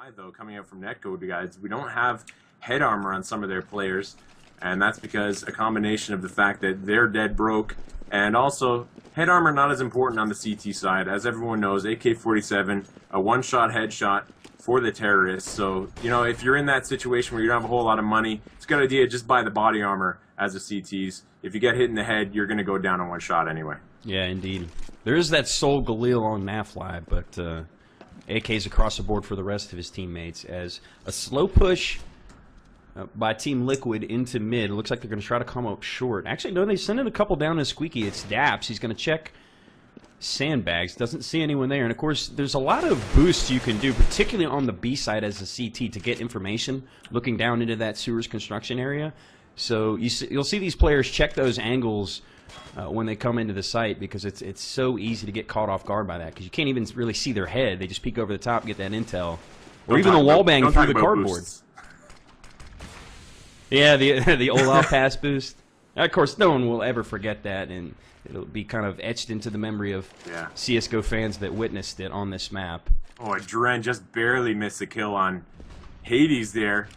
side, though, coming out from Netcode, guys. We don't have head armor on some of their players, and that's because a combination of the fact that they're dead broke, and also head armor not as important on the CT side. As everyone knows, AK-47, a one-shot headshot for the terrorists. So, you know, if you're in that situation where you don't have a whole lot of money, it's a good idea to just buy the body armor as the CTs. If you get hit in the head, you're going to go down in one shot anyway. Yeah, indeed. There is that Sol Galil on Nafly, but AK's across the board for the rest of his teammates as a slow push by Team Liquid into mid. It looks like they're going to try to come up short. Actually, no, they send in a couple down to Squeaky. It's Daps. He's going to check sandbags. Doesn't see anyone there. And, of course, there's a lot of boosts you can do, particularly on the B side as a CT, to get information looking down into that sewers construction area. So you'll see these players check those angles when they come into the site, because it's so easy to get caught off guard by that, because you can't even really see their head. They just peek over the top, get that intel. Or even the wall bang through the cardboard. Yeah, the Olaf pass boost. Of course, no one will ever forget that, and it'll be kind of etched into the memory of CSGO fans that witnessed it on this map. Oh, Dren just barely missed a kill on Hades there.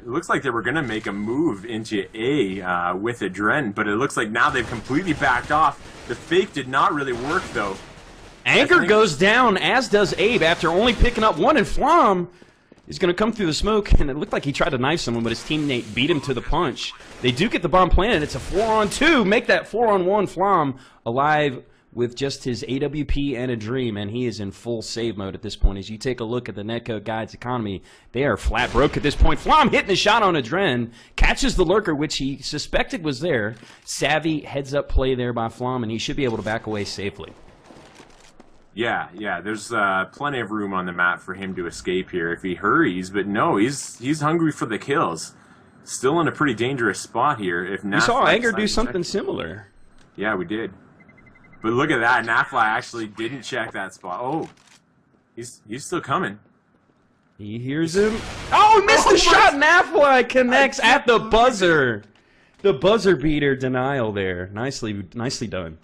It looks like they were going to make a move into A with Adren, but it looks like now they've completely backed off. The fake did not really work, though. Anger goes down, as does Abe, after only picking up one, and Flom is going to come through the smoke, and it looked like he tried to knife someone, but his teammate beat him to the punch. They do get the bomb planted. It's a 4-on-2. Make that 4-on-1. Flom alive with just his AWP and a dream, and he is in full save mode at this point. As you take a look at the Netcode Guides economy, they are flat broke at this point. Flom hitting the shot on Adren, catches the lurker, which he suspected was there. Savvy heads-up play there by Flom, and he should be able to back away safely. Yeah, there's plenty of room on the map for him to escape here if he hurries, but no, he's hungry for the kills. Still in a pretty dangerous spot here. If we saw Anger do something similar. Yeah, we did. But look at that, Nafly actually didn't check that spot. Oh, he's still coming. He hears him. Oh, missed the shot! Nafly connects at the buzzer. The buzzer beater denial there. Nicely done.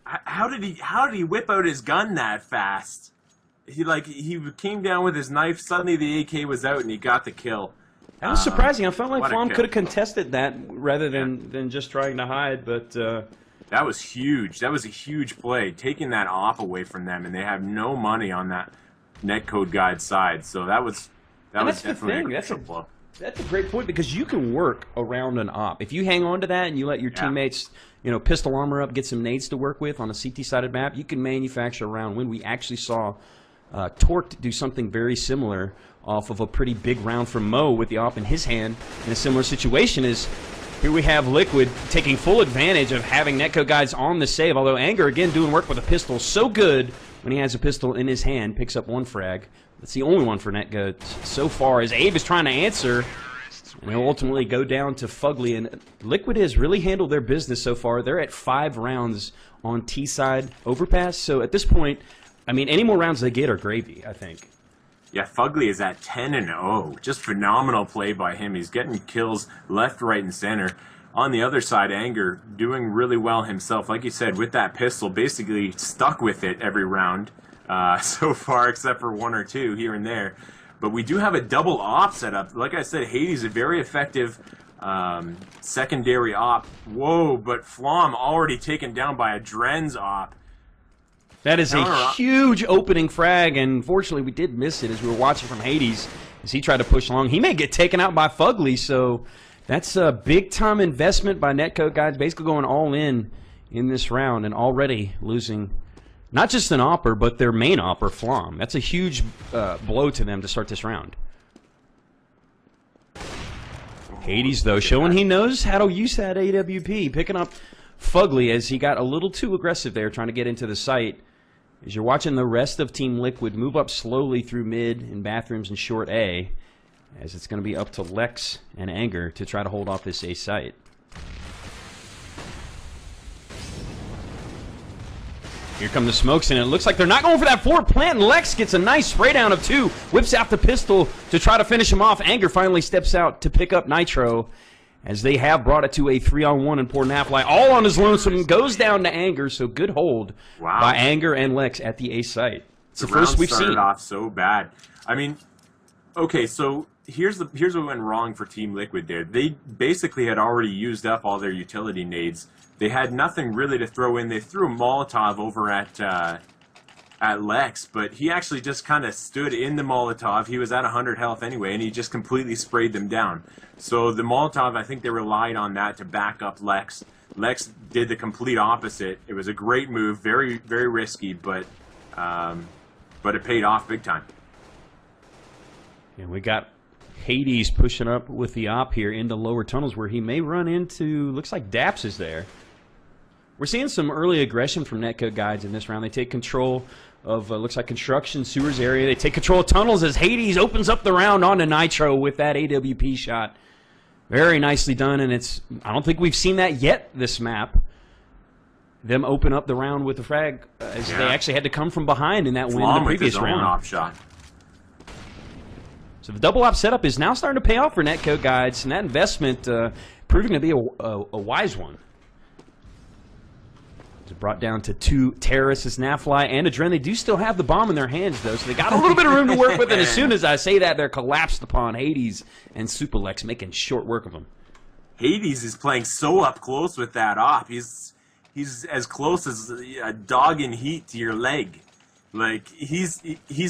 How did he whip out his gun that fast? He came down with his knife. Suddenly the AK was out and he got the kill. That was surprising. I felt like Flom could have contested that rather than just trying to hide, but that was huge. That was a huge play, taking that off away from them, and they have no money on that Netcode Guide side. So that was definitely a blow. That's a great point, because you can work around an op. If you hang on to that and you let your teammates, pistol armor up, get some nades to work with on a CT-sided map, you can manufacture around when we actually saw Torqued do something very similar off of a pretty big round from Mo with the op in his hand in a similar situation. Is here we have Liquid taking full advantage of having Netcode Guides on the save, although Anger, again, doing work with a pistol so good when he has a pistol in his hand, picks up one frag. That's the only one for Netcode so far, as Abe is trying to answer, and he'll ultimately go down to Fugly. And Liquid has really handled their business so far. They're at 5 rounds on T-side overpass, so at this point, I mean, any more rounds they get are gravy, I think. Yeah, Fugly is at 10-0. Just phenomenal play by him. He's getting kills left, right, and center. On the other side, Anger doing really well himself. Like you said, with that pistol, basically stuck with it every round so far, except for 1 or 2 here and there. But we do have a double op setup. Like I said, Hades is a very effective secondary op. Whoa, but Flom already taken down by a Dren's op. That is a huge opening frag, and unfortunately we did miss it as we were watching from Hades as he tried to push along. He may get taken out by Fugly, so that's a big-time investment by Netcode Guides, basically going all in this round and already losing not just an opper, but their main opper, Flom. That's a huge blow to them to start this round. Hades, though, showing he knows how to use that AWP, picking up Fugly as he got a little too aggressive there trying to get into the site. As you're watching the rest of Team Liquid move up slowly through mid and bathrooms and short A, as it's going to be up to Lex and Anger to try to hold off this A site. Here come the smokes, and it looks like they're not going for that forward plant, and Lex gets a nice spray down of 2, whips out the pistol to try to finish him off. Anger finally steps out to pick up Nitro, as they have brought it to a 3-on-1, and poor Nafly all on his lonesome goes down to Anger, so good hold by Anger and Lex at the A site. It's the first we've seen. Started off so bad. I mean, okay, so here's what went wrong for Team Liquid there. They basically had already used up all their utility nades. They had nothing really to throw in. They threw a Molotov over at Lex, but he actually just kind of stood in the Molotov. He was at 100 health anyway, and he just completely sprayed them down. So the Molotov, I think they relied on that to back up Lex. Lex did the complete opposite. It was a great move, very, very risky, but it paid off big time. And we got Hades pushing up with the op here into lower tunnels where he may run into, looks like Daps is there. We're seeing some early aggression from Netcode Guides in this round. They take control of, looks like construction, sewers area. They take control of tunnels as Hades opens up the round onto Nitro with that AWP shot. Very nicely done, and I don't think we've seen that yet this map. Them open up the round with the frag as they actually had to come from behind in that win in the previous round. Op shot. So the double op setup is now starting to pay off for Netcode Guides, and that investment proving to be a wise one. It's brought down to 2 terrorists, Nafly and Adren. They do still have the bomb in their hands, though, so they got a little bit of room to work with. And as soon as I say that, they're collapsed upon Hades and Superlex, making short work of them. Hades is playing so up close with that op. He's as close as a dog in heat to your leg. Like, he's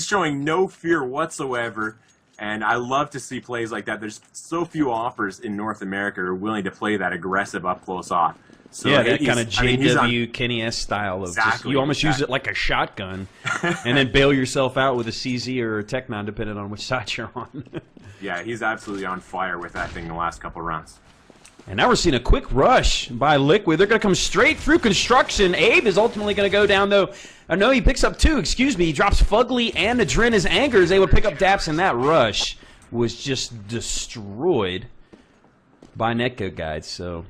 showing no fear whatsoever. And I love to see plays like that. There's so few offers in North America who are willing to play that aggressive up-close off. So yeah, that kind of JW Kenny S style of exactly, just, you almost use it like a shotgun and then bail yourself out with a CZ or a Tech-9, depending on which side you're on. Yeah, he's absolutely on fire with that thing the last couple rounds. And now we're seeing a quick rush by Liquid. They're going to come straight through construction. Abe is ultimately going to go down, though. No, he picks up 2, excuse me. He drops Fugly and Adren. His anger is able to pick up Daps, and that rush was just destroyed by Netcode Guides. So,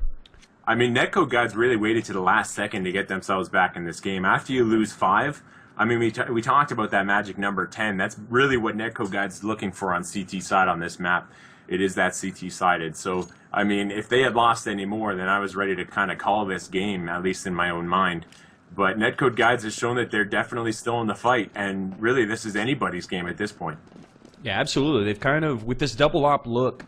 I mean, Netcode Guides really waited to the last second to get themselves back in this game. After you lose 5, I mean, we talked about that magic number 10. That's really what Netcode Guides is looking for on CT side on this map. It is that CT-sided. So, I mean, if they had lost any more, then I was ready to kind of call this game, at least in my own mind. But Netcode Guides has shown that they're definitely still in the fight, and really this is anybody's game at this point. Yeah, absolutely. They've kind of, with this double op look,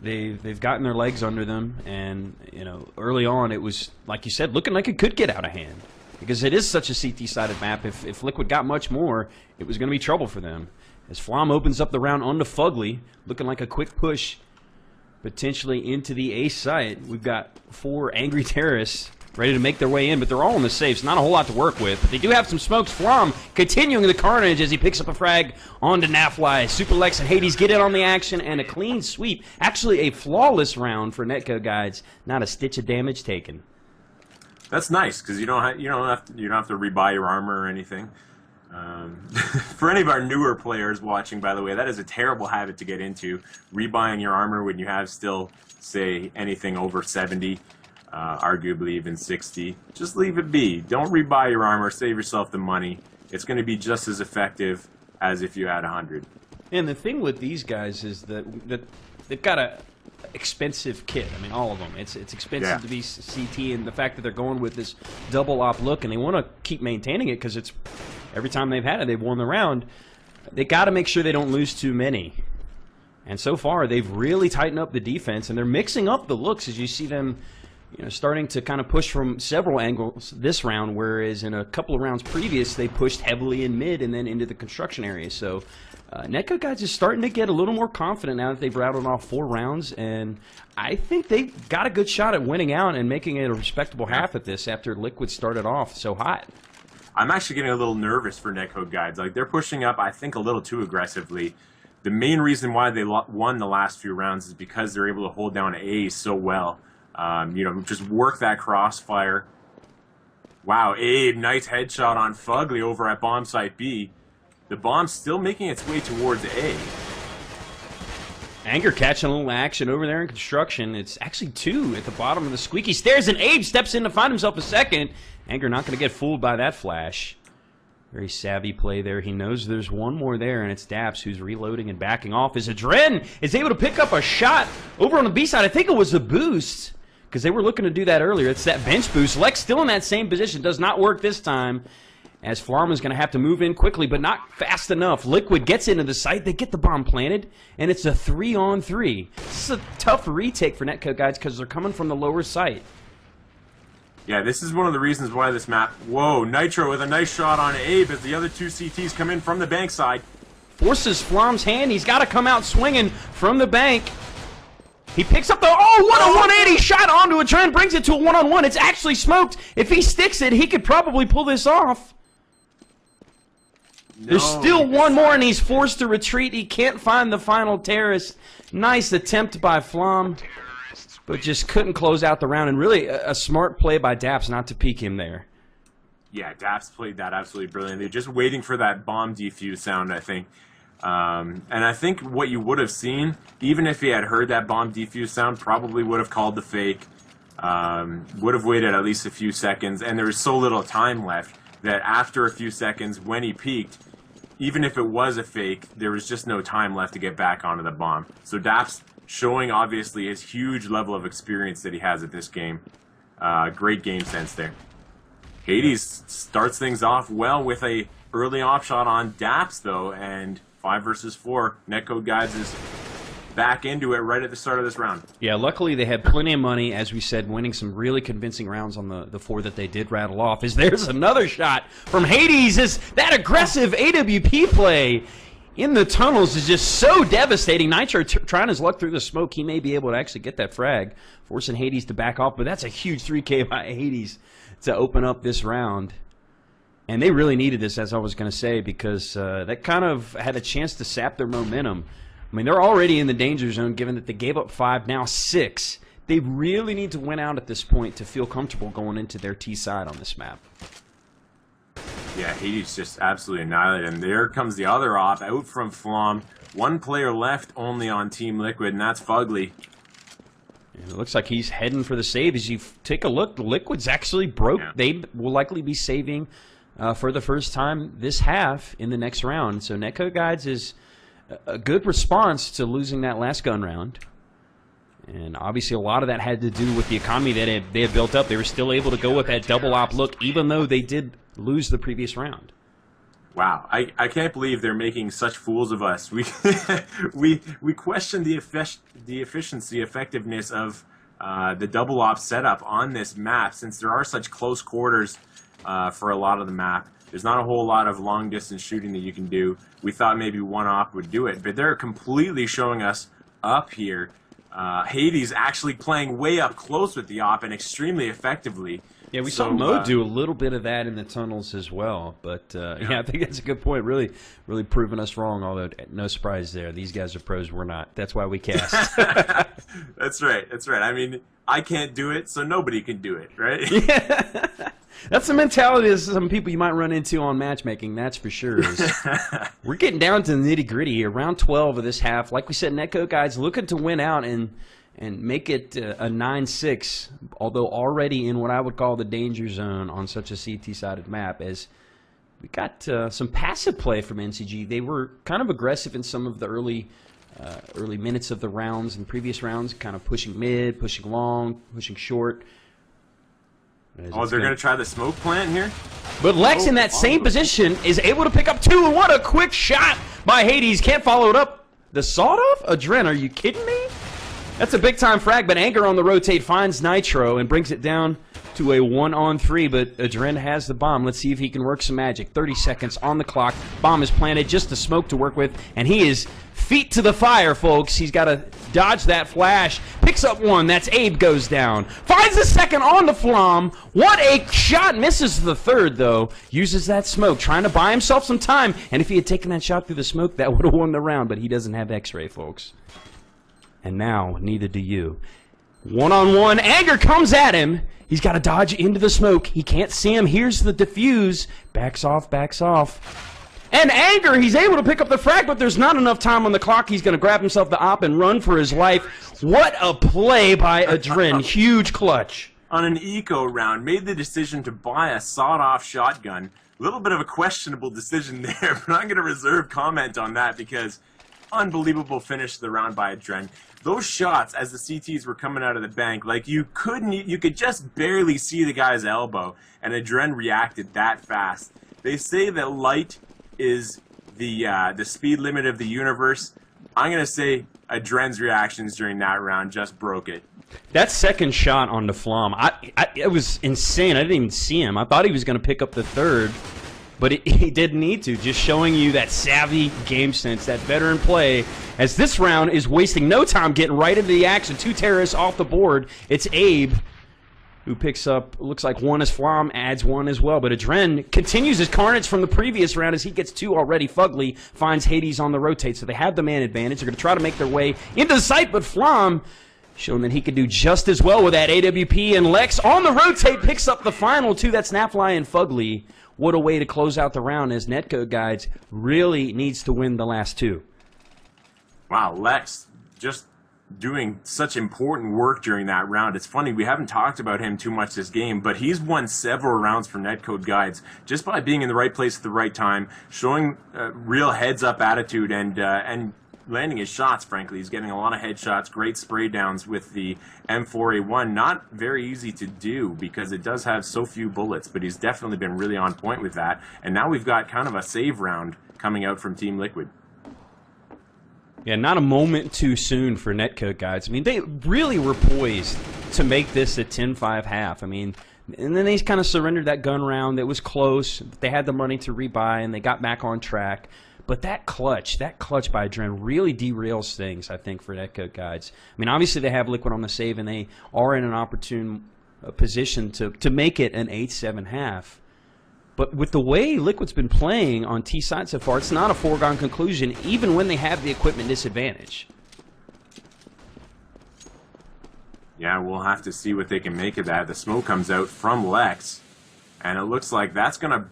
they've gotten their legs under them, and, you know, early on it was, like you said, looking like it could get out of hand. Because it is such a CT-sided map. If Liquid got much more, it was going to be trouble for them. As Flom opens up the round onto Fugly, looking like a quick push potentially into the A site. We've got 4 angry terrorists ready to make their way in, but they're all in the safes. Not a whole lot to work with, but they do have some smokes. Flom continuing the carnage as he picks up a frag onto Nafly. Superlex and Hades get in on the action, and a clean sweep. Actually a flawless round for Netcode Guides. Not a stitch of damage taken. That's nice, because you don't have to rebuy your armor or anything. For any of our newer players watching, by the way, that is a terrible habit to get into. Rebuying your armor when you have still, say, anything over 70, arguably even 60. Just leave it be. Don't rebuy your armor. Save yourself the money. It's going to be just as effective as if you had 100. And the thing with these guys is that they've got a expensive kit. I mean, all of them. It's expensive to be CT, and the fact that they're going with this double op look, and they want to keep maintaining it because it's every time they've had it, they've won the round. They got to make sure they don't lose too many. And so far, they've really tightened up the defense, and they're mixing up the looks as you see them, you know, starting to kind of push from several angles this round, whereas in a couple of rounds previous, they pushed heavily in mid and then into the construction area. So Netcode Guides is starting to get a little more confident now that they've rattled off 4 rounds, and I think they've got a good shot at winning out and making it a respectable half at this after Liquid started off so hot. I'm actually getting a little nervous for Netcode Guides. Like, they're pushing up, I think, a little too aggressively. The main reason why they won the last few rounds is because they're able to hold down A so well. You know, just work that crossfire. Wow, Abe, nice headshot on Fugly over at bomb site B. The bomb's still making its way towards A. Anger catching a little action over there in construction. It's actually 2 at the bottom of the squeaky stairs, and Abe steps in to find himself a second. Anger not going to get fooled by that flash. Very savvy play there. He knows there's one more there, and it's Daps who's reloading and backing off as Adren is able to pick up a shot over on the B side. I think it was a boost, because they were looking to do that earlier. It's that bench boost. Lex still in that same position. Does not work this time. as Flom is going to have to move in quickly, but not fast enough. Liquid gets into the site. They get the bomb planted, and it's a 3-on-3. This is a tough retake for Netcode guys because they're coming from the lower site. Yeah, this is one of the reasons why this map... Whoa, Nitro with a nice shot on Abe as the other two CTs come in from the bank side. Forces Flom's hand. He's got to come out swinging from the bank. He picks up the... Oh, what a 180 shot onto a trend. Brings it to a one-on-one. It's actually smoked. If he sticks it, he could probably pull this off. No, there's still one more, and he's forced to retreat. He can't find the final terrorist. Nice attempt by Flom, but just couldn't close out the round. And really, a smart play by Daps not to peek him there. Yeah, Daps played that absolutely brilliantly. Just waiting for that bomb defuse sound, I think. And I think what you would have seen, even if he had heard that bomb defuse sound, probably would have called the fake, would have waited at least a few seconds, and there was so little time left that after a few seconds, when he peaked, even if it was a fake, there was just no time left to get back onto the bomb. So Daps showing, obviously, his huge level of experience that he has at this game. Great game sense there. Hades starts things off well with a early off shot on Daps, though, and 5 versus 4. Netcode guys is back into it right at the start of this round. Yeah, luckily they had plenty of money, as we said, winning some really convincing rounds on the 4 that they did rattle off. There's another shot from Hades. Is that aggressive AWP play in the tunnels is just so devastating. Nitro trying his luck through the smoke. He may be able to actually get that frag, forcing Hades to back off, but that's a huge 3K by Hades to open up this round. And they really needed this, as I was going to say, because that kind of had a chance to sap their momentum. I mean, they're already in the danger zone, given that they gave up 5, now 6. They really need to win out at this point to feel comfortable going into their T side on this map. Yeah, Hades just absolutely annihilated him. There comes the other op out from Flom. 1 player left only on Team Liquid, and that's Fugly. And it looks like he's heading for the save. As you take a look, the Liquid's actually broke. Yeah. They will likely be saving for the first time this half in the next round. So Netcode Guides is a good response to losing that last gun round. And obviously a lot of that had to do with the economy that they had built up. They were still able to go with that double op look, even though they did lose the previous round. Wow, I can't believe they're making such fools of us. We we question the efficiency, effectiveness of the double op setup on this map, since there are such close quarters for a lot of the map. There's not a whole lot of long distance shooting that you can do. We thought maybe one op would do it, but they're completely showing us up here. Hades actually playing way up close with the op and extremely effectively. Yeah, we saw Mo do a little bit of that in the tunnels as well. But, yeah, I think that's a good point. Really proving us wrong, although no surprise there. These guys are pros, we're not. That's why we cast. That's right. That's right. I mean, I can't do it, so nobody can do it, right? Yeah. That's the mentality of some people you might run into on matchmaking, that's for sure. We're getting down to the nitty-gritty here. Round 12 of this half. Like we said, Netcode guys looking to win out and make it a 9-6, although already in what I would call the danger zone on such a CT-sided map, as we got some passive play from NCG. They were kind of aggressive in some of the early minutes of the rounds and previous rounds, kind of pushing mid, pushing long, pushing short. Oh, they're going to try the smoke plant here? But Lex in that same position is able to pick up 2, and what a quick shot by Hades. Can't follow it up. The sawed-off? Adren, are you kidding me? That's a big-time frag, but Anger on the rotate finds Nitro and brings it down to a 1-on-3, but Adren has the bomb. Let's see if he can work some magic. 30 seconds on the clock. Bomb is planted, just the smoke to work with, and he is feet to the fire, folks. He's got to dodge that flash. Picks up 1. That's Abe goes down. Finds the second on the Flom. What a shot. Misses the 3rd, though. Uses that smoke, trying to buy himself some time, and if he had taken that shot through the smoke, that would have won the round, but he doesn't have X-ray, folks. And now, neither do you. 1-on-1, Anger comes at him. He's got to dodge into the smoke. He can't see him. Here's the defuse. Backs off, backs off. And Anger, he's able to pick up the frag, but there's not enough time on the clock. He's going to grab himself the op and run for his life. What a play by Adren. Huge clutch. On an eco round, made the decision to buy a sawed-off shotgun. A little bit of a questionable decision there, but I'm going to reserve comment on that because unbelievable finish to the round by Adren. Those shots as the CTs were coming out of the bank, like you could just barely see the guy's elbow, and Adren reacted that fast. They say that light is the speed limit of the universe. I'm going to say Adren's reactions during that round just broke it. That second shot on the Flom, it was insane. I didn't even see him. I thought he was going to pick up the third, but he didn't need to. Just showing you that savvy game sense, that veteran play, as this round is wasting no time getting right into the action. 2 terrorists off the board. It's Abe who picks up, looks like 1 as Flom, adds 1 as well. But Adren continues his carnage from the previous round as he gets 2 already. Fugly finds Hades on the rotate, so they have the man advantage. They're going to try to make their way into the site, but Flom showing that he could do just as well with that AWP, and Lex on the rotate picks up the final 2. That's Snapfly and Fugly. What a way to close out the round, as Netcode Guides really needs to win the last 2. Wow, Lex just doing such important work during that round. It's funny, we haven't talked about him too much this game, but he's won several rounds for Netcode Guides just by being in the right place at the right time, showing real heads-up attitude, and landing his shots, frankly. He's getting a lot of headshots, great spray downs with the M4A1. Not very easy to do because it does have so few bullets, but he's definitely been really on point with that. And now we've got kind of a save round coming out from Team Liquid. Yeah, not a moment too soon for Netcode Guides. I mean, they really were poised to make this a 10-5 half. I mean, and then they kind of surrendered that gun round. It was close. They had the money to rebuy, and they got back on track. But that clutch by Adren really derails things, I think, for Netcode Guides. I mean, obviously they have Liquid on the save, and they are in an opportune position to make it an 8-7 half. But with the way Liquid's been playing on T-side so far, it's not a foregone conclusion, even when they have the equipment disadvantage. Yeah, we'll have to see what they can make of that. The smoke comes out from Lex, and it looks like that's gonna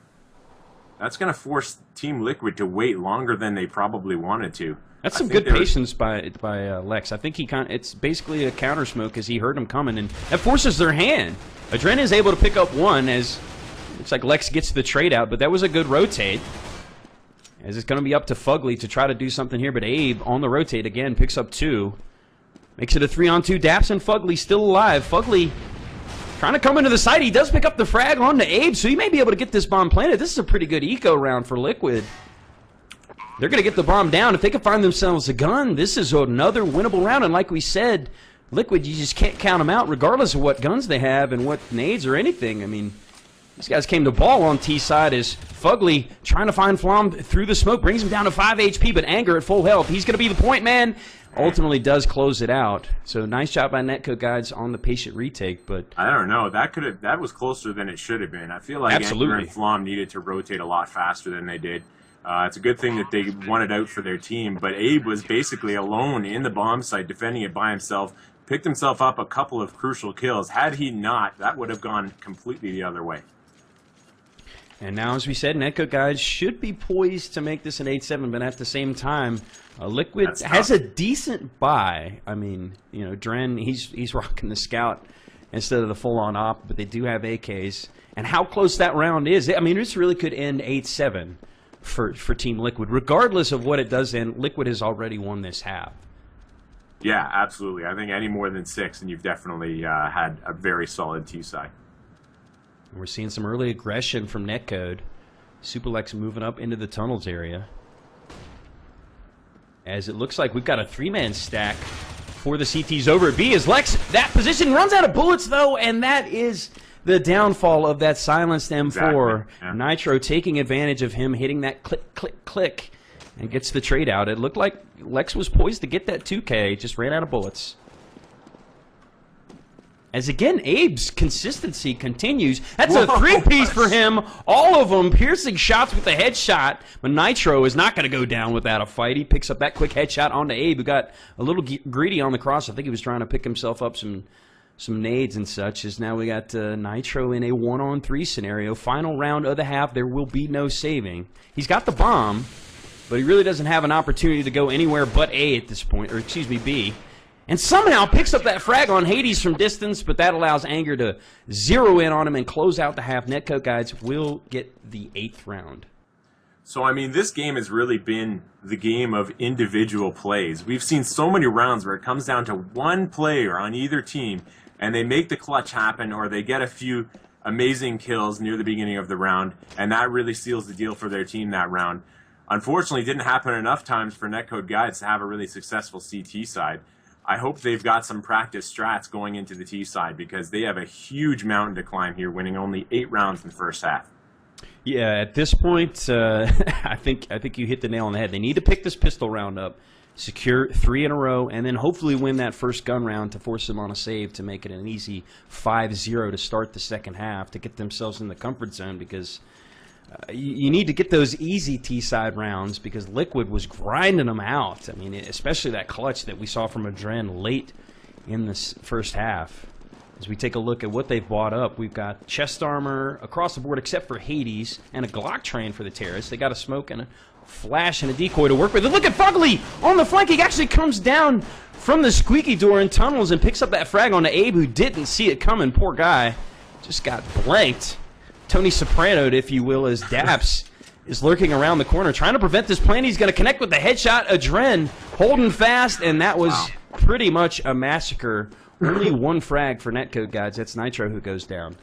force Team Liquid to wait longer than they probably wanted to. That's some good patience by Lex. I think it's basically a counter smoke as he heard him coming, and that forces their hand. Adren is able to pick up 1 as looks like Lex gets the trade out, but that was a good rotate. As it's going to be up to Fugly to try to do something here, but Abe on the rotate again picks up 2. Makes it a 3-on-2. Daps and Fugly still alive. Fugly trying to come into the site. He does pick up the frag on to Abe, so he may be able to get this bomb planted. This is a pretty good eco round for Liquid. They're going to get the bomb down. If they can find themselves a gun, this is another winnable round. And like we said, Liquid, you just can't count them out regardless of what guns they have and what nades or anything. I mean, these guys came to ball on T-side as Fugly trying to find Flom through the smoke. Brings him down to 5 HP, but Anger at full health. He's going to be the point man. Ultimately does close it out. So nice job by Netcode Guides on the patient retake, but I don't know. That was closer than it should have been. I feel like Anger and Flom needed to rotate a lot faster than they did. It's a good thing that they won it out for their team, but Abe was basically alone in the bomb site defending it by himself, picked himself up a couple of crucial kills. Had he not, that would have gone completely the other way. And now, as we said, Netcode Guides should be poised to make this an 8-7, but at the same time, Liquid has a decent buy. I mean, you know, Dren, he's rocking the Scout instead of the full-on op, but they do have AKs. And how close that round is, I mean, this really could end 8-7 for Team Liquid. Regardless of what it does end, Liquid has already won this half. Yeah, absolutely. I think any more than 6, and you've definitely had a very solid T-side. We're seeing some early aggression from Netcode. Superlex moving up into the tunnels area. As it looks like we've got a 3-man stack for the CTs over at B. As Lex, that position runs out of bullets, though, and that is the downfall of that silenced M4. Exactly. Yeah. Nitro taking advantage of him, hitting that click, click, click, and gets the trade out. It looked like Lex was poised to get that 2K, just ran out of bullets. As again, Abe's consistency continues. That's a 3-piece for him. All of them piercing shots with a headshot. But Nitro is not going to go down without a fight. He picks up that quick headshot onto Abe, who got a little greedy on the cross. I think he was trying to pick himself up some nades and such. As now we got Nitro in a 1-on-3 scenario. Final round of the half. There will be no saving. He's got the bomb, but he really doesn't have an opportunity to go anywhere but A at this point, or excuse me, B. And somehow picks up that frag on Hades from distance, but that allows Anger to zero in on him and close out the half. Netcode Guides will get the 8th round. So, I mean, this game has really been the game of individual plays. We've seen so many rounds where it comes down to one player on either team, and they make the clutch happen, or they get a few amazing kills near the beginning of the round, and that really seals the deal for their team that round. Unfortunately, it didn't happen enough times for Netcode Guides to have a really successful CT side. I hope they've got some practice strats going into the T side, because they have a huge mountain to climb here, winning only 8 rounds in the first half. Yeah, at this point, I think you hit the nail on the head. They need to pick this pistol round up, secure 3 in a row, and then hopefully win that first gun round to force them on a save to make it an easy 5-0 to start the second half to get themselves in the comfort zone, because you need to get those easy T-side rounds, because Liquid was grinding them out. I mean, especially that clutch that we saw from Adren late in this first half. As we take a look at what they've bought up, we've got chest armor across the board except for Hades, and a Glock train for the terrorists. They got a smoke and a flash and a decoy to work with. And look at Fugly on the flank. He actually comes down from the squeaky door and tunnels and picks up that frag onto Abe, who didn't see it coming. Poor guy. Just got blanked. Tony Soprano'd, if you will, as Daps is lurking around the corner, trying to prevent this plan. He's going to connect with the headshot. Adren holding fast, and that was pretty much a massacre. Only 1 frag for Netcode Guides. That's Nitro who goes down.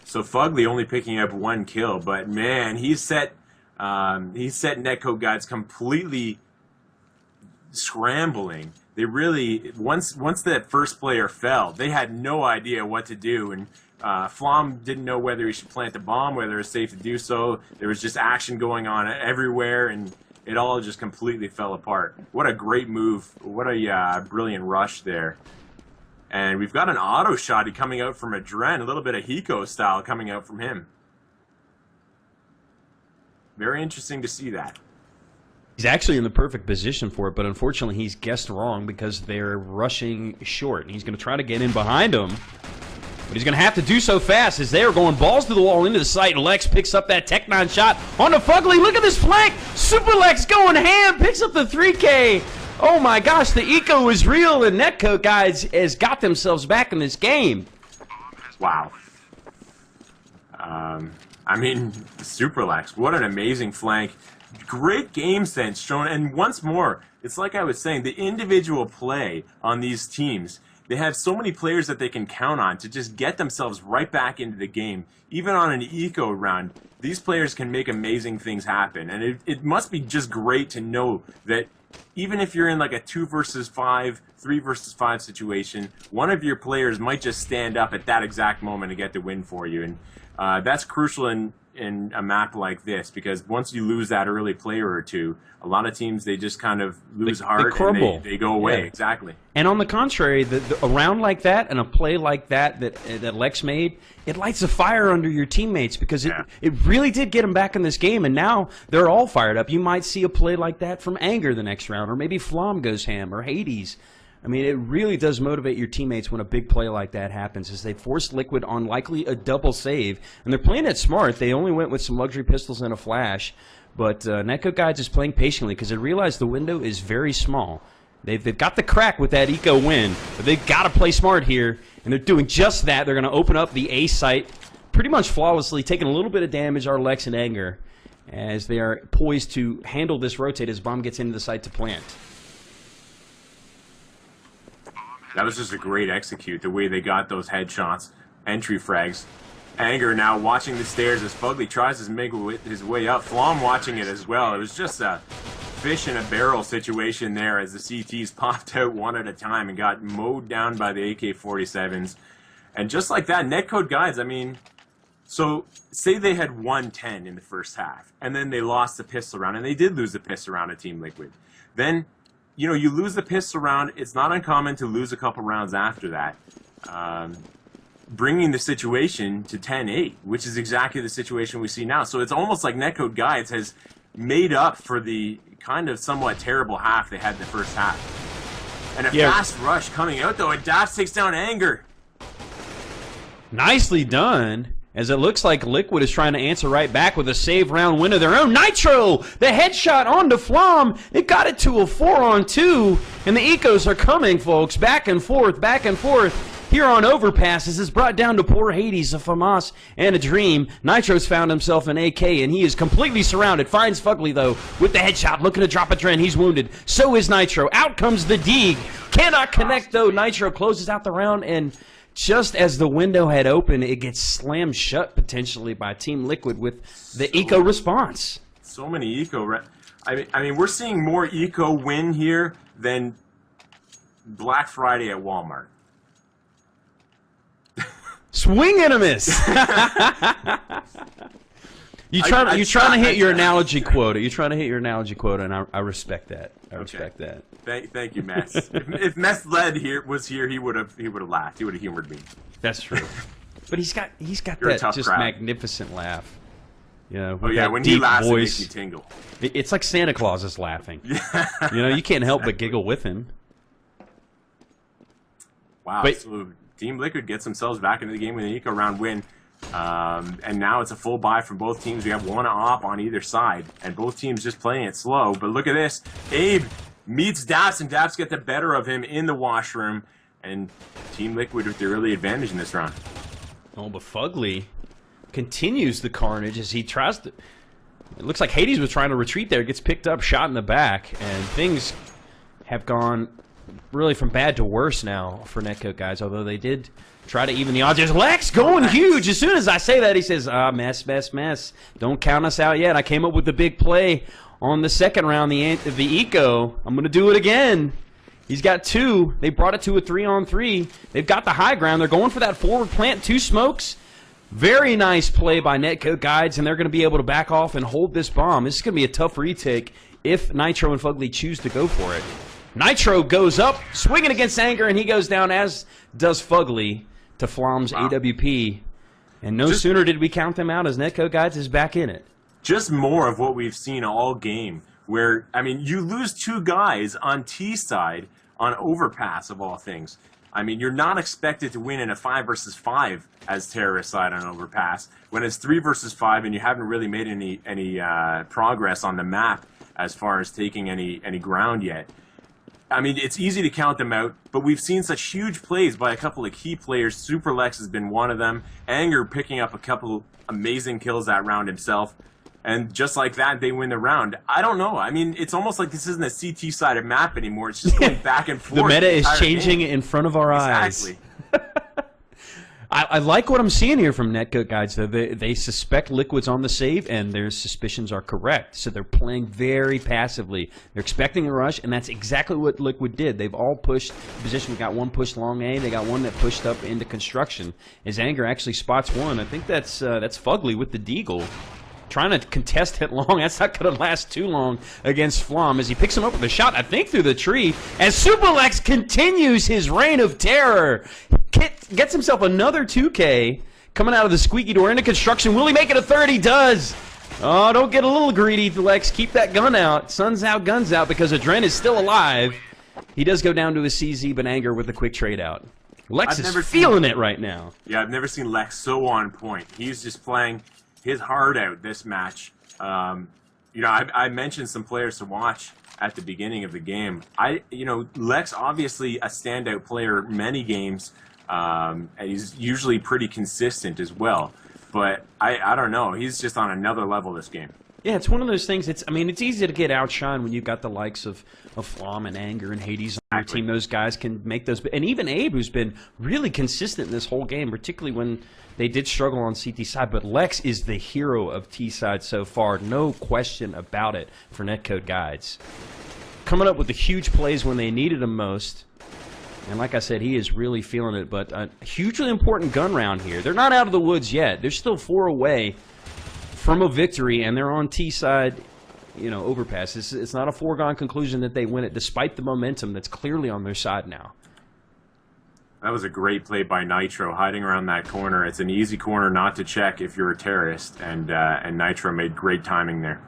So Fugly only picking up 1 kill, but man, he set Netcode Guides completely scrambling. They really, once that first player fell, they had no idea what to do, and Flom didn't know whether he should plant the bomb, whether it was safe to do so. There was just action going on everywhere, and it all just completely fell apart. What a great move. What a brilliant rush there. And we've got an auto shotty coming out from Adren, a little bit of Hiko style coming out from him. Very interesting to see that. He's actually in the perfect position for it, but unfortunately he's guessed wrong because they're rushing short. And he's going to try to get in behind him, but he's going to have to do so fast as they are going balls to the wall into the site. Lex picks up that Tech-9 shot on the Fugly. Look at this flank. Super Lex going ham, picks up the 3K. Oh my gosh, the eco is real, and Netcode Guides has got themselves back in this game. Wow. I mean, Superlex, what an amazing flank. Great game sense shown, and once more, it's like I was saying, the individual play on these teams. They have so many players that they can count on to just get themselves right back into the game. Even on an eco round, these players can make amazing things happen, and it must be just great to know that even if you're in like a 2 versus 5, 3 versus 5 situation, one of your players might just stand up at that exact moment and get the win for you. And that's crucial in a map like this, because once you lose that early player or two, a lot of teams, they just kind of lose heart they crumble. And they go away. Yeah. Exactly. And on the contrary, a round like that and a play like that Lex made, it lights a fire under your teammates, because it really did get them back in this game, and now they're all fired up. You might see a play like that from Anger the next round, or maybe Flom goes ham, or Hades. I mean, it really does motivate your teammates when a big play like that happens, as they forced Liquid on likely a double save. And they're playing it smart. They only went with some luxury pistols and a flash. But Netcode Guides is playing patiently because they realize the window is very small. They've got the crack with that eco win, but they've got to play smart here. And they're doing just that. They're going to open up the A site pretty much flawlessly, taking a little bit of damage, our Lex and Anger, as they are poised to handle this rotate as Bomb gets into the site to plant. That was just a great execute, the way they got those headshots, entry frags. Anger now watching the stairs as Fugly tries to make his way up. Flom watching it as well. It was just a fish in a barrel situation there as the CTs popped out one at a time and got mowed down by the AK-47s. And just like that, Netcode Guides, I mean, so say they had won 10 in the first half, and then they lost the pistol round, and they did lose the pistol round at Team Liquid. Then, you know, you lose the pistol round, it's not uncommon to lose a couple rounds after that. Bringing the situation to 10-8, which is exactly the situation we see now. So it's almost like Netcode Guides has made up for the kind of somewhat terrible half they had in the first half. And a fast rush coming out, though, and Daps takes down Anger. Nicely done, as it looks like Liquid is trying to answer right back with a save round win of their own. Nitro, the headshot onto Flom. It got it to a 4-on-2, and the ecos are coming, folks, back and forth, back and forth. Here on overpasses is brought down to poor Hades, a FAMAS, and a Dream. Nitro's found himself an AK, and he is completely surrounded. Finds Fugly, though, with the headshot, looking to drop a Dren. He's wounded. So is Nitro. Out comes the Deeg. Cannot connect, though. Nitro closes out the round and just as the window had opened, it gets slammed shut potentially by Team Liquid with the eco response. So many eco. I mean, we're seeing more eco win here than Black Friday at Walmart. Swing and a miss. You're trying to hit your analogy quota. You're trying to hit your analogy quota, and I respect that. I respect that. Thank you, Mess. if Mess was here, he would have laughed. He would have humored me. That's true. But he's got You're that just crowd. Magnificent laugh. You know, Oh yeah, when he laughs, voice. it makes me tingle. It's like Santa Claus is laughing. You know, you can't help but giggle with him. Wow. So Team Liquid gets themselves back into the game with an eco round win. And now it's a full buy from both teams. We have one op on either side, and both teams just playing it slow. But look at this. Abe meets Daps, and Daps get the better of him in the washroom. And Team Liquid with the early advantage in this round. Oh, but Fugly continues the carnage as he tries to... It looks like Hades was trying to retreat there. Gets picked up, shot in the back, and things have gone really from bad to worse now for Netcode guys, although they did try to even the odds. There's Lex going huge. As soon as I say that, he says, mess. Don't count us out yet. I came up with the big play on the second round, the eco. I'm going to do it again. He's got 2. They brought it to a 3-on-3. They've got the high ground. They're going for that forward plant. 2 smokes. Very nice play by Netcode guides, and they're going to be able to back off and hold this bomb. This is going to be a tough retake if Nitro and Fugly choose to go for it. Nitro goes up, swinging against Anger, and he goes down, as does Fugly, to Flom's AWP. And no sooner did we count them out as Netcode guides is back in it. Just more of what we've seen all game, where, I mean, you lose 2 guys on T side on overpass, of all things. I mean, you're not expected to win in a 5 versus 5 as terrorist side on overpass when it's 3 versus 5 and you haven't really made any progress on the map as far as taking any ground yet. I mean, it's easy to count them out, but we've seen such huge plays by a couple of key players. Super Lex has been one of them. Anger picking up a couple amazing kills that round himself. And just like that, they win the round. I don't know. I mean, it's almost like this isn't a CT-sided map anymore. It's just going back and forth. The meta is changing in front of our eyes. Exactly. I like what I'm seeing here from Netcode guides, though. They suspect Liquid's on the save, and their suspicions are correct. So they're playing very passively. They're expecting a rush, and that's exactly what Liquid did. They've all pushed position. We got one pushed long A. They got one that pushed up into construction. As Anger actually spots one. I think that's Fugly with the deagle. Trying to contest it long. That's not going to last too long against Flom as he picks him up with a shot, I think, through the tree. As Superlex continues his reign of terror. Gets himself another 2K coming out of the squeaky door into construction. Will he make it a third? He does. Oh, don't get a little greedy, Lex. Keep that gun out. Sun's out, guns out, because Adren is still alive. He does go down to a CZ, but Anger with a quick trade out. Lex is feeling it right now. Yeah, I've never seen Lex so on point. He's just playing his heart out this match. You know, I mentioned some players to watch at the beginning of the game. Lex obviously a standout player many games. And he's usually pretty consistent as well. But I don't know. He's just on another level this game. Yeah, it's one of those things. It's easy to get outshined when you've got the likes of Flom and Anger and Hades on your team. Those guys can make those. And even Abe, who's been really consistent in this whole game, particularly when they did struggle on CT side. But Lex is the hero of T side so far. No question about it for Netcode guides. Coming up with the huge plays when they needed him most. And like I said, he is really feeling it. But a hugely important gun round here. They're not out of the woods yet. They're still 4 away from a victory, and they're on T side, overpass. It's not a foregone conclusion that they win it, despite the momentum that's clearly on their side now. That was a great play by Nitro, hiding around that corner. It's an easy corner not to check if you're a terrorist, and Nitro made great timing there.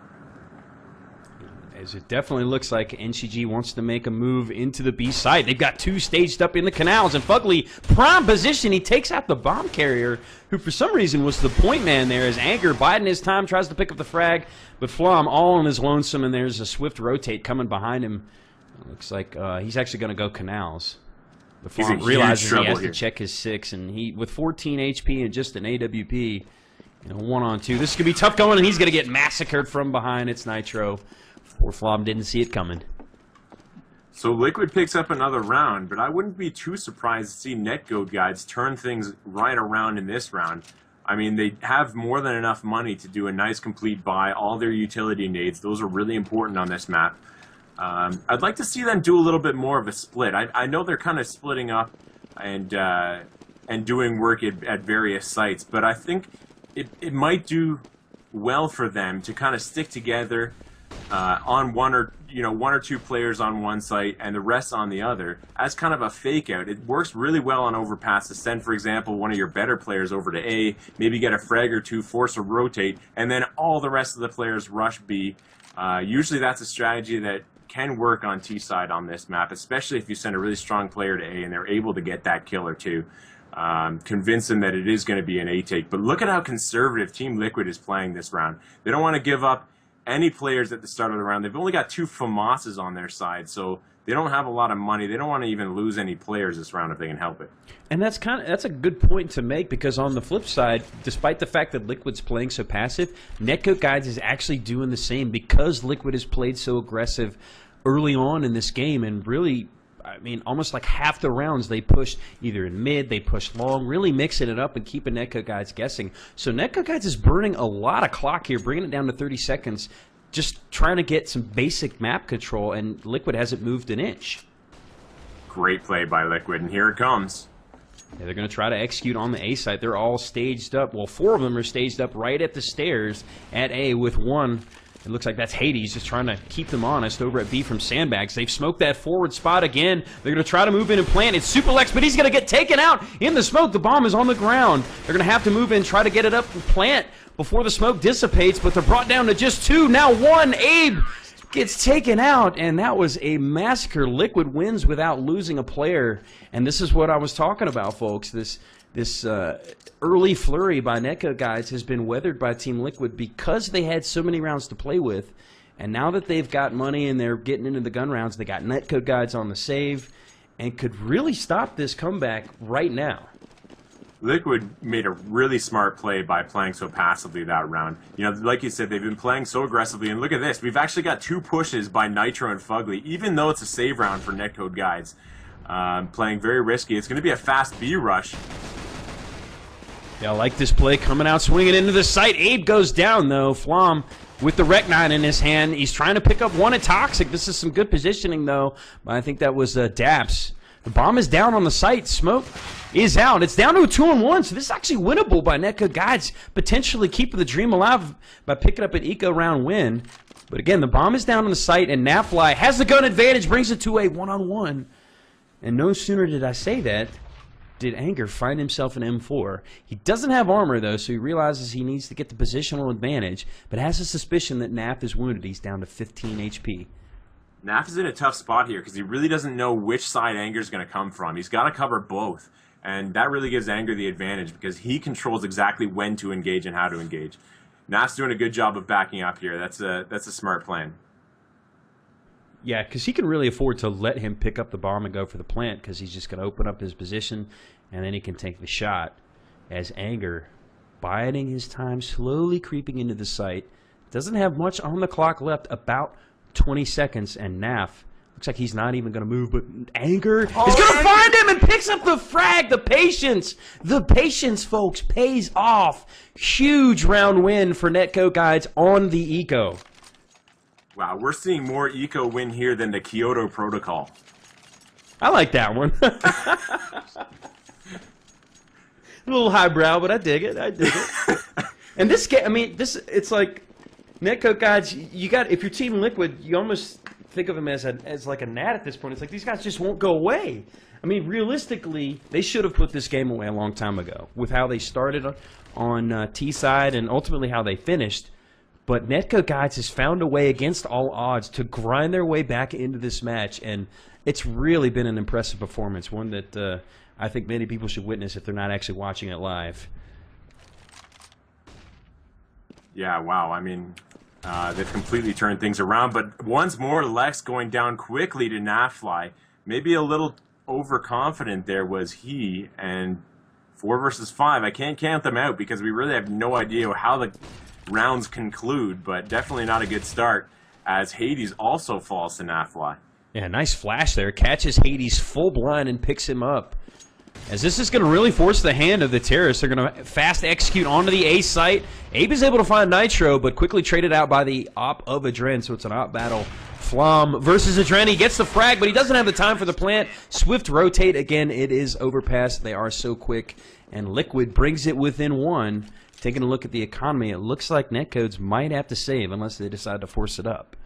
As it definitely looks like NCG wants to make a move into the B site. They've got 2 staged up in the canals, and Fugly, prime position. He takes out the bomb carrier, who for some reason was the point man there, as Anger, biding his time, tries to pick up the frag, but Flom all on his lonesome, and there's a swift rotate coming behind him. Looks like he's actually going to go canals. But Flom realizes he has to check his 6, and he, with 14 HP and just an AWP, 1-on-2. This could be tough going, and he's going to get massacred from behind. It's Nitro. Poor Flom didn't see it coming. So Liquid picks up another round, but I wouldn't be too surprised to see Netcode guides turn things right around in this round. I mean, they have more than enough money to do a nice complete buy, all their utility nades. Those are really important on this map. I'd like to see them do a little bit more of a split. I know they're kind of splitting up and doing work at various sites, but I think it might do well for them to kind of stick together on one or two players on one site and the rest on the other as kind of a fake out. It works really well on overpasses. Send, for example, one of your better players over to A, maybe get a frag or two, force a rotate, and then all the rest of the players rush B. Usually that's a strategy that can work on T side on this map, especially if you send a really strong player to A and they're able to get that kill or two. Convince them that it is going to be an A take. But look at how conservative Team Liquid is playing this round. They don't want to give up any players at the start of the round. They've only got 2 FAMASs on their side, so they don't have a lot of money. They don't want to even lose any players this round if they can help it. And that's a good point to make, because on the flip side, despite the fact that Liquid's playing so passive, Netcode Guides is actually doing the same because Liquid has played so aggressive early on in this game, and really, I mean, almost like half the rounds they pushed either in mid, they pushed long, really mixing it up and keeping Netcode Guides guessing. So Netcode Guides is burning a lot of clock here, bringing it down to 30 seconds, just trying to get some basic map control, and Liquid hasn't moved an inch. Great play by Liquid, and here it comes. Yeah, they're going to try to execute on the A side. They're all staged up. Well, 4 of them are staged up right at the stairs at A, with one. It looks like that's Hades just trying to keep them honest over at B from Sandbags. They've smoked that forward spot again. They're going to try to move in and plant. It's Superlex, but he's going to get taken out in the smoke. The bomb is on the ground. They're going to have to move in, try to get it up and plant before the smoke dissipates, but they're brought down to just 2. Now 1. Abe gets taken out, and that was a massacre. Liquid wins without losing a player, and this is what I was talking about, folks. This early flurry by Netcode Guides has been weathered by Team Liquid because they had so many rounds to play with. And now that they've got money and they're getting into the gun rounds, they got Netcode Guides on the save and could really stop this comeback right now. Liquid made a really smart play by playing so passively that round. You know, like you said, they've been playing so aggressively. And look at this. We've actually got 2 pushes by Nitro and Fugly, even though it's a save round for Netcode Guides. Playing very risky. It's going to be a fast B rush. Yeah, I like this play, coming out swinging into the site. Abe goes down, though. Flom with the Rec 9 in his hand. He's trying to pick up one at Toxic. This is some good positioning, though. I think that was Daps. The bomb is down on the site. Smoke is out. It's down to a 2-on-1, so this is actually winnable by Netcode Guides, potentially keeping the dream alive by picking up an eco round win. But again, the bomb is down on the site, and Nafly has the gun advantage, brings it to a 1-on-1. And no sooner did I say that, did Anger find himself an M4. He doesn't have armor, though, so he realizes he needs to get the positional advantage, but has a suspicion that Naf is wounded. He's down to 15 HP. Naf is in a tough spot here because he really doesn't know which side Anger's going to come from. He's got to cover both, and that really gives Anger the advantage because he controls exactly when to engage and how to engage. Naf's doing a good job of backing up here. That's a smart plan. Yeah, because he can really afford to let him pick up the bomb and go for the plant, because he's just going to open up his position, and then he can take the shot. As Anger, biding his time, slowly creeping into the site. Doesn't have much on the clock left, about 20 seconds, and Naf looks like he's not even going to move, but Anger is going to find him and picks up the frag. The patience, folks, pays off. Huge round win for Netcode Guides on the eco. Wow, we're seeing more eco win here than the Kyoto Protocol. I like that one. A little highbrow, but I dig it. And this game, I mean, it's like Netcode Guides. You got, if you're Team Liquid, you almost think of them as like a gnat at this point. It's like these guys just won't go away. I mean, realistically, they should have put this game away a long time ago with how they started on T side and ultimately how they finished. But Netcode Guides has found a way against all odds to grind their way back into this match, and it's really been an impressive performance, one that I think many people should witness if they're not actually watching it live. Yeah, wow. I mean, they've completely turned things around, but once more, Lex going down quickly to Nafly. Maybe a little overconfident there was he, and 4 versus 5. I can't count them out because we really have no idea how the rounds conclude, but definitely not a good start as Hades also falls to Nafly. Yeah, nice flash there. Catches Hades full blind and picks him up. As this is going to really force the hand of the terrorists. They're going to fast execute onto the A site. Abe is able to find Nitro, but quickly traded out by the op of Adren, so it's an op battle. Flom versus Adren. He gets the frag, but he doesn't have the time for the plant. Swift rotate. Again, it is overpass. They are so quick. And Liquid brings it within one. Taking a look at the economy, it looks like Netcodes might have to save unless they decide to force it up.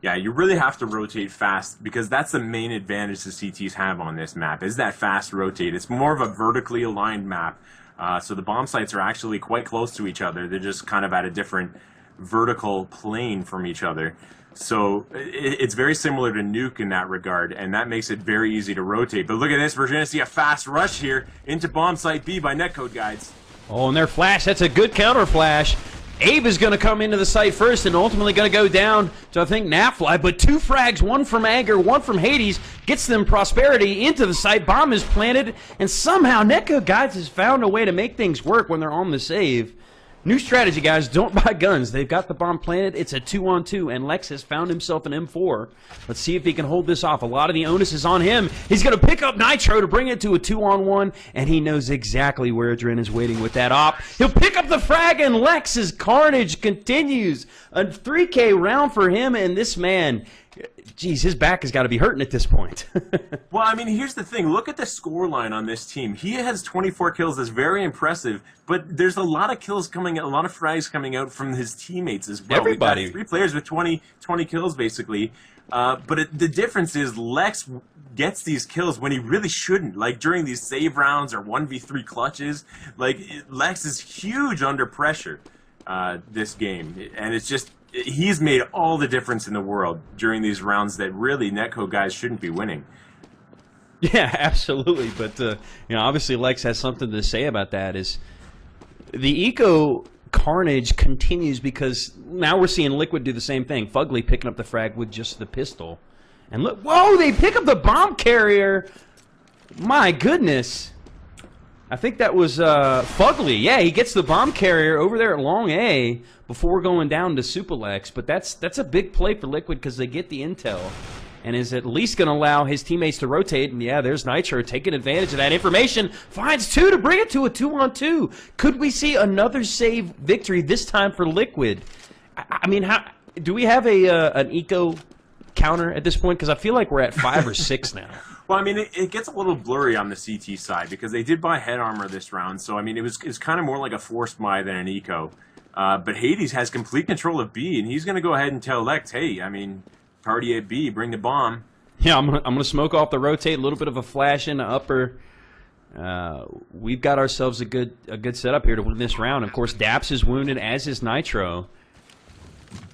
Yeah, you really have to rotate fast because that's the main advantage the CTs have on this map, is that fast rotate. It's more of a vertically aligned map, so the bomb sites are actually quite close to each other. They're just kind of at a different vertical plane from each other. So it's very similar to Nuke in that regard, and that makes it very easy to rotate. But look at this, we're going to see a fast rush here into bomb site B by Netcode guides. Oh, and their flash, that's a good counter flash. Abe is going to come into the site first and ultimately going to go down to, I think, Napfly. But 2 frags, one from Anger, one from Hades, gets them Prosperity into the site. Bomb is planted, and somehow Netcode Guides has found a way to make things work when they're on the save. New strategy, guys. Don't buy guns. They've got the bomb planted. It's a 2-on-2, and Lex has found himself an M4. Let's see if he can hold this off. A lot of the onus is on him. He's going to pick up Nitro to bring it to a 2-on-1, and he knows exactly where Adren is waiting with that op. He'll pick up the frag, and Lex's carnage continues. A 3K round for him, and this man... Geez, his back has got to be hurting at this point. Well, I mean, here's the thing. Look at the score line on this team. He has 24 kills. That's very impressive. But there's a lot of kills coming, a lot of frags coming out from his teammates as well. Everybody. We've got 3 players with 20 kills, basically. But the difference is Lex gets these kills when he really shouldn't. Like, during these save rounds or 1v3 clutches. Like, Lex is huge under pressure this game. And it's just... He's made all the difference in the world during these rounds that really Netcode guys shouldn't be winning. Yeah, absolutely. But obviously Lex has something to say about that. Is the eco carnage continues because now we're seeing Liquid do the same thing. Fugly picking up the frag with just the pistol, and look, whoa! They pick up the bomb carrier. My goodness. I think that was Fugly. Yeah, he gets the bomb carrier over there at long A before going down to Superlex. But that's a big play for Liquid because they get the intel and is at least going to allow his teammates to rotate. And yeah, there's Nitro taking advantage of that information. Finds 2 to bring it to a 2-on-2. Could we see another save victory this time for Liquid? I mean, how do we have an eco counter at this point? Because I feel like we're at 5 or 6 now. Well, I mean, it gets a little blurry on the CT side because they did buy head armor this round. So, I mean, it's kind of more like a forced buy than an eco. But Hades has complete control of B, and he's going to go ahead and tell Lex, hey, I mean, party at B, bring the bomb. Yeah, I'm gonna smoke off the rotate, a little bit of a flash in the upper. We've got ourselves a good setup here to win this round. Of course, Daps is wounded, as is Nitro.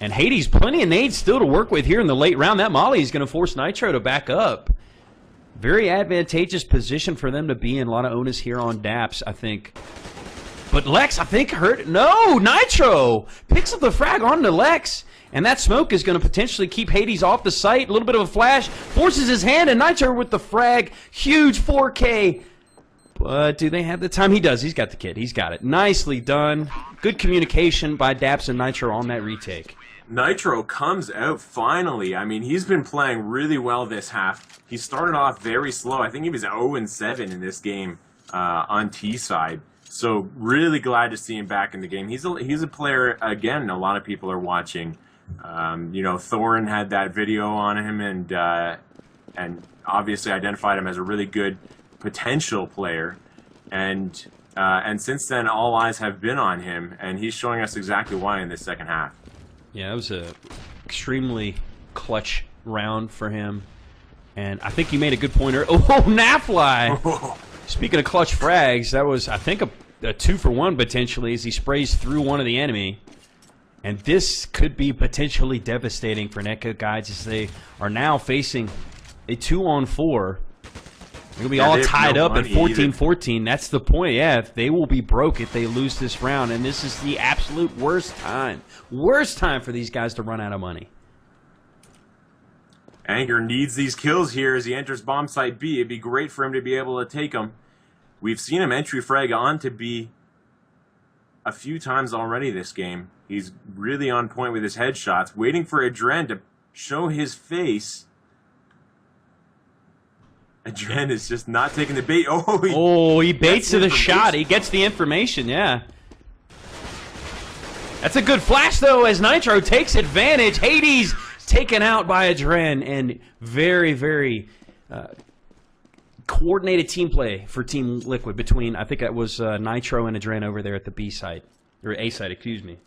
And Hades, plenty of nades still to work with here in the late round. That Molly is going to force Nitro to back up. Very advantageous position for them to be in. A lot of onus here on Daps, I think. But Lex, I think, hurt. No, Nitro picks up the frag onto Lex. And that smoke is going to potentially keep Hades off the site. A little bit of a flash. Forces his hand, and Nitro with the frag. Huge 4K. But do they have the time? He does. He's got the kit. He's got it. Nicely done. Good communication by Daps and Nitro on that retake. Nitro comes out finally. I mean, he's been playing really well this half. He started off very slow. I think he was 0-7 in this game on T side. So really glad to see him back in the game. He's a player, again, a lot of people are watching. Thorin had that video on him and obviously identified him as a really good potential player. And since then, all eyes have been on him, and he's showing us exactly why in this second half. Yeah, it was a extremely clutch round for him. And I think you made a good pointer. Oh, Napfly! Speaking of clutch frags, that was, I think, a 2-for-1 potentially as he sprays through one of the enemy. And this could be potentially devastating for Netcode Guides as they are now facing a 2-on-4. They're going to be all tied up at 14-14. That's the point. Yeah, they will be broke if they lose this round. And this is the absolute worst time. Worst time for these guys to run out of money. Anger needs these kills here as he enters bomb site B. It'd be great for him to be able to take them. We've seen him entry frag onto B a few times already this game. He's really on point with his headshots. Waiting for Adren to show his face. Adren is just not taking the bait. He baits to the shot. He gets the information, yeah. That's a good flash, though, as Nitro takes advantage. Hades taken out by Adren, and very, very coordinated team play for Team Liquid between, I think that was Nitro and Adren over there at the B site, or A site, excuse me.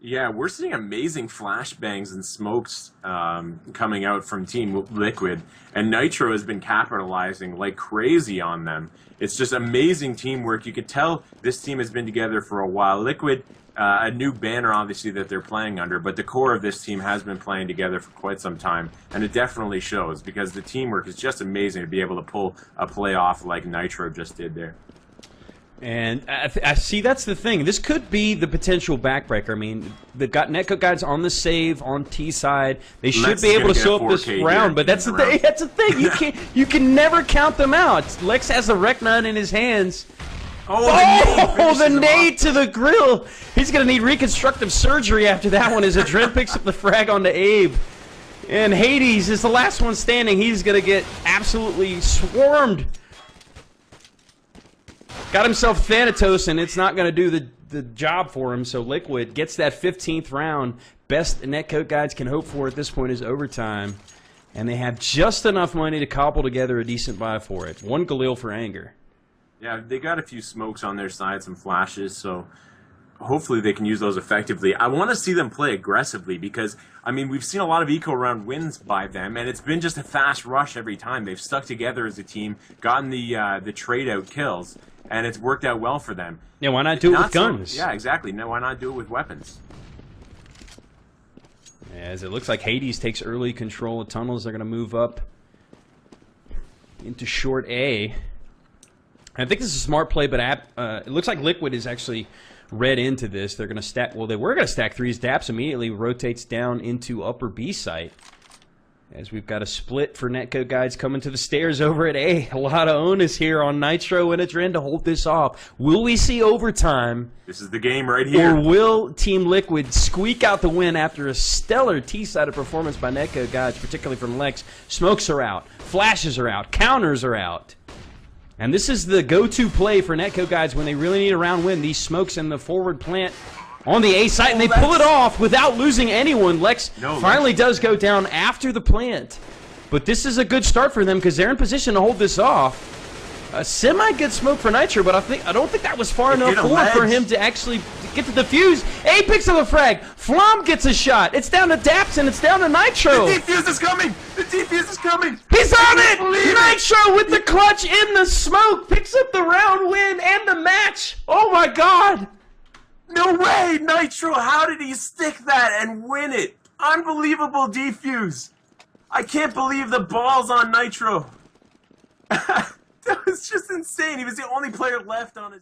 Yeah, we're seeing amazing flashbangs and smokes coming out from Team Liquid, and Nitro has been capitalizing like crazy on them. It's just amazing teamwork. You could tell this team has been together for a while. Liquid, a new banner, obviously, that they're playing under, but the core of this team has been playing together for quite some time, and it definitely shows because the teamwork is just amazing to be able to pull a play off like Nitro just did there. And I see that's the thing. This could be the potential backbreaker. I mean, they've got Netcode guys on the save on T side. They should be able to show up this round, but that's the thing. That's the thing. You can never count them out. Lex has the rec nut in his hands. The nade to the grill. He's going to need reconstructive surgery after that one as Adren picks up the frag onto Abe. And Hades is the last one standing. He's going to get absolutely swarmed. Got himself Thanatos, and it's not going to do the job for him, so Liquid gets that 15th round. Best Netcode guys can hope for at this point is overtime. And they have just enough money to cobble together a decent buy for it. One Galil for Anger. Yeah, they got a few smokes on their side, some flashes, so hopefully they can use those effectively. I want to see them play aggressively because, I mean, we've seen a lot of eco round wins by them, and it's been just a fast rush every time. They've stuck together as a team, gotten the trade-out kills, and it's worked out well for them. Yeah, why not do it with guns? Yeah, exactly. No, why not do it with weapons? As it looks like Hades takes early control of tunnels, they're going to move up into short A. I think this is a smart play, but it looks like Liquid is actually read into this. They're going to stack. Well, they were going to stack threes. Daps immediately rotates down into upper B site. As we've got a split for Netcode guys coming to the stairs over at A. A lot of onus here on Nitro and Adren to hold this off. Will we see overtime? This is the game right here. Or will Team Liquid squeak out the win after a stellar T-sided performance by Netcode guys, particularly from Lex? Smokes are out. Flashes are out. Counters are out. And this is the go-to play for Netcode guys when they really need a round win. These smokes in the forward plant on the A site, and they pull it off without losing anyone. Lex finally does go down after the plant. But this is a good start for them because they're in position to hold this off. A semi-good smoke for Nitro, but I don't think that was far enough forward for him to actually get to the fuse. A picks up a frag. Flom gets a shot. It's down to Daps, and it's down to Nitro. The defuse is coming. The defuse is coming. He's on it. Nitro with the clutch in the smoke. Picks up the round win and the match. Oh, my God. No way, Nitro. How did he stick that and win it? Unbelievable defuse. I can't believe the balls on Nitro. That was just insane. He was the only player left on his...